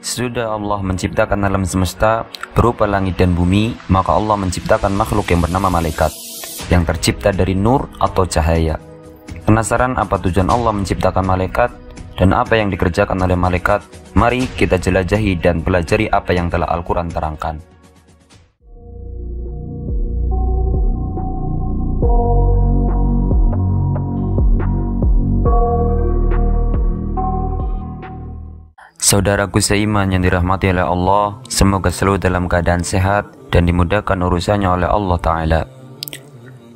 Sesudah Allah menciptakan alam semesta berupa langit dan bumi, maka Allah menciptakan makhluk yang bernama malaikat, yang tercipta dari nur atau cahaya. Penasaran apa tujuan Allah menciptakan malaikat dan apa yang dikerjakan oleh malaikat? Mari kita jelajahi dan pelajari apa yang telah Al-Quran terangkan. Saudaraku seiman yang dirahmati oleh Allah, semoga selalu dalam keadaan sehat dan dimudahkan urusannya oleh Allah Ta'ala.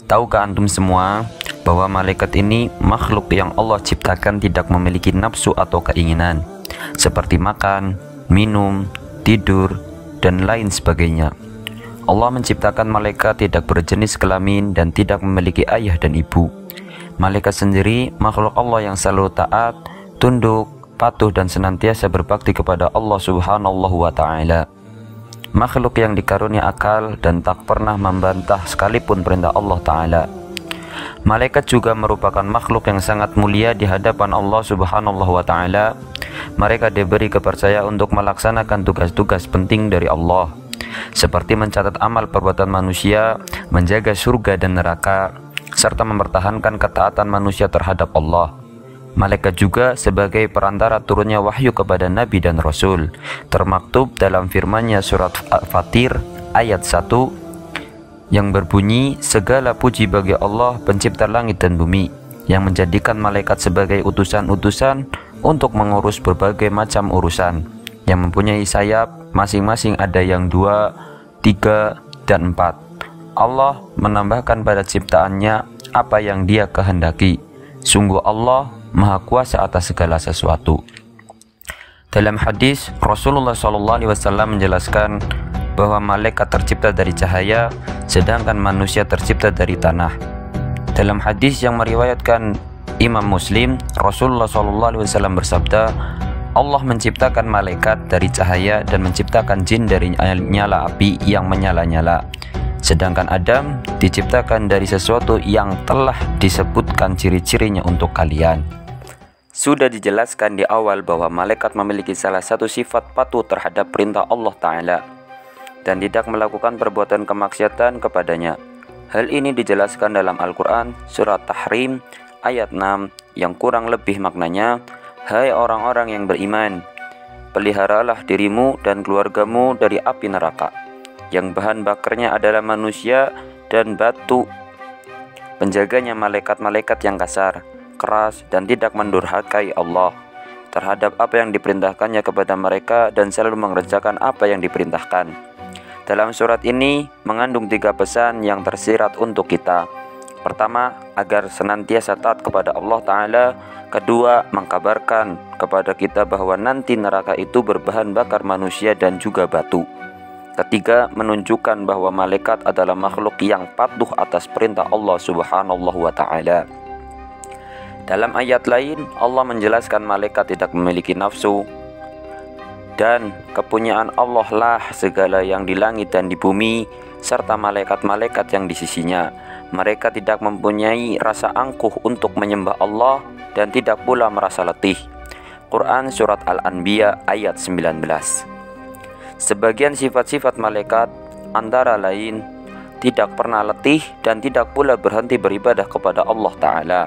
Tahukah antum semua bahwa malaikat ini makhluk yang Allah ciptakan tidak memiliki nafsu atau keinginan seperti makan, minum, tidur, dan lain sebagainya. Allah menciptakan malaikat tidak berjenis kelamin dan tidak memiliki ayah dan ibu. Malaikat sendiri makhluk Allah yang selalu taat, tunduk, patuh dan senantiasa berbakti kepada Allah Subhanahu wa Ta'ala. Makhluk yang dikarunia akal dan tak pernah membantah sekalipun perintah Allah Ta'ala. Malaikat juga merupakan makhluk yang sangat mulia di hadapan Allah Subhanahu wa Ta'ala. Mereka diberi kepercayaan untuk melaksanakan tugas-tugas penting dari Allah, seperti mencatat amal perbuatan manusia, menjaga surga dan neraka, serta mempertahankan ketaatan manusia terhadap Allah. Malaikat juga sebagai perantara turunnya wahyu kepada Nabi dan Rasul, termaktub dalam firman-Nya surat Fatir ayat 1 yang berbunyi, segala puji bagi Allah pencipta langit dan bumi, yang menjadikan malaikat sebagai utusan-utusan untuk mengurus berbagai macam urusan, yang mempunyai sayap, masing-masing ada yang 2, 3, dan 4. Allah menambahkan pada ciptaannya apa yang Dia kehendaki. Sungguh Allah Maha Kuasa atas segala sesuatu. Dalam hadis, Rasulullah SAW menjelaskan bahwa malaikat tercipta dari cahaya, sedangkan manusia tercipta dari tanah. Dalam hadis yang meriwayatkan Imam Muslim, Rasulullah SAW bersabda, Allah menciptakan malaikat dari cahaya dan menciptakan jin dari nyala api yang menyala-nyala. Sedangkan Adam diciptakan dari sesuatu yang telah disebutkan ciri-cirinya untuk kalian. Sudah dijelaskan di awal bahwa malaikat memiliki salah satu sifat patuh terhadap perintah Allah Ta'ala dan tidak melakukan perbuatan kemaksiatan kepadanya. Hal ini dijelaskan dalam Al-Quran surat Tahrim ayat 6 yang kurang lebih maknanya, hai orang-orang yang beriman, peliharalah dirimu dan keluargamu dari api neraka, yang bahan bakarnya adalah manusia dan batu. Penjaganya malaikat-malaikat yang kasar, keras, dan tidak mendurhakai Allah terhadap apa yang diperintahkannya kepada mereka dan selalu mengerjakan apa yang diperintahkan. Dalam surat ini mengandung 3 pesan yang tersirat untuk kita. Pertama, agar senantiasa taat kepada Allah Ta'ala. Kedua, mengkabarkan kepada kita bahwa nanti neraka itu berbahan bakar manusia dan juga batu. Ketiga, menunjukkan bahwa malaikat adalah makhluk yang patuh atas perintah Allah Subhanahu wa Ta'ala. Dalam ayat lain, Allah menjelaskan malaikat tidak memiliki nafsu dan kepunyaan Allah lah segala yang di langit dan di bumi serta malaikat-malaikat yang di sisinya. Mereka tidak mempunyai rasa angkuh untuk menyembah Allah dan tidak pula merasa letih. Quran surat Al-Anbiya ayat 19. Sebagian sifat-sifat malaikat antara lain tidak pernah letih dan tidak pula berhenti beribadah kepada Allah Ta'ala.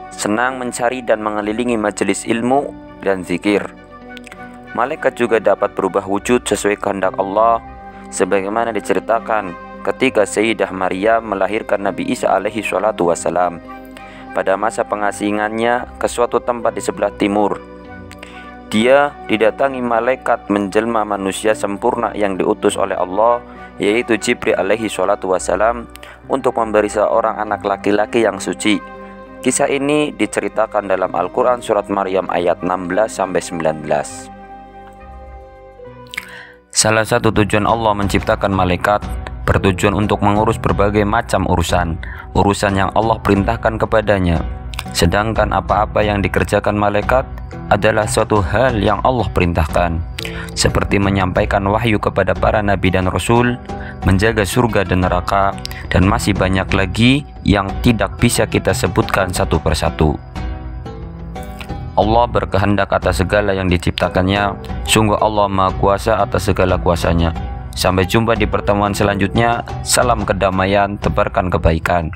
Senang mencari dan mengelilingi majelis ilmu dan zikir. Malaikat juga dapat berubah wujud sesuai kehendak Allah, sebagaimana diceritakan ketika Sayyidah Maryam melahirkan Nabi Isa alaihi salatu wassalam pada masa pengasingannya ke suatu tempat di sebelah timur. Dia didatangi malaikat menjelma manusia sempurna yang diutus oleh Allah, yaitu Jibril alaihi salatu wassalam, untuk memberi seorang anak laki-laki yang suci. Kisah ini diceritakan dalam Al-Quran surat Maryam ayat 16-19. Salah satu tujuan Allah menciptakan malaikat bertujuan untuk mengurus berbagai macam urusan yang Allah perintahkan kepadanya. Sedangkan apa-apa yang dikerjakan malaikat adalah suatu hal yang Allah perintahkan, seperti menyampaikan wahyu kepada para nabi dan rasul, menjaga surga dan neraka, dan masih banyak lagi yang tidak bisa kita sebutkan satu persatu. Allah berkehendak atas segala yang diciptakannya. Sungguh Allah Maha Kuasa atas segala kuasanya. Sampai jumpa di pertemuan selanjutnya. Salam kedamaian, tebarkan kebaikan.